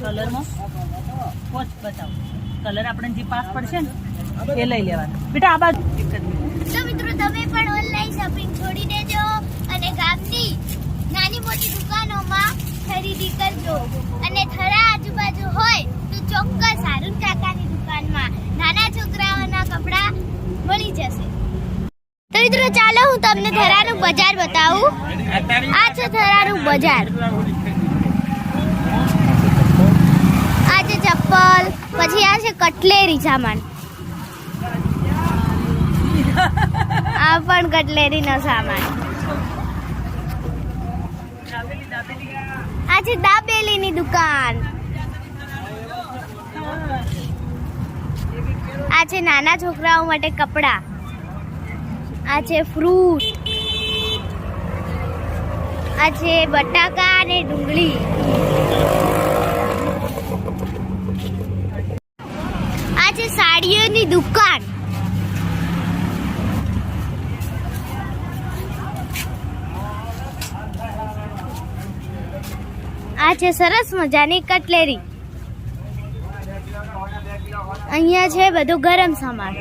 કલરમાં પોચ બતાવો. કલર આપણે જે પાસ પડશે ને એ લઈ લેવાનો. બેટા આ બાજુ તો મિત્રો તમે પણ ઓનલાઈન શોપિંગ છોડી દેજો અને ગામની નાની મોટી દુકાનોમાં ખરીદી કરજો. અને થરા આજુબાજુ હોય તો ચોક્કસ અરુણ કાકાની દુકાનમાં નાના છોકરાઓના કપડા મળી જશે. તો મિત્રો ચાલો હું તમને થરાનું બજાર બતાવું. આ છે થરાનું બજાર. આ છે ચપ્પલ, પછી આ છે કટલેરી સામાન. આ પણ કટલેરીનો સામાન. આ છે દાબેલીની દુકાન. આ છે નાના છોકરાઓ માટે કપડા. આ છે ફ્રૂટ. આ છે બટાકા અને ડુંગળી. આ છે સાડીઓની દુકાન. આ છે સરસ મજાની કટલેરી. અહીંયા છે બધું ગરમ સામાન.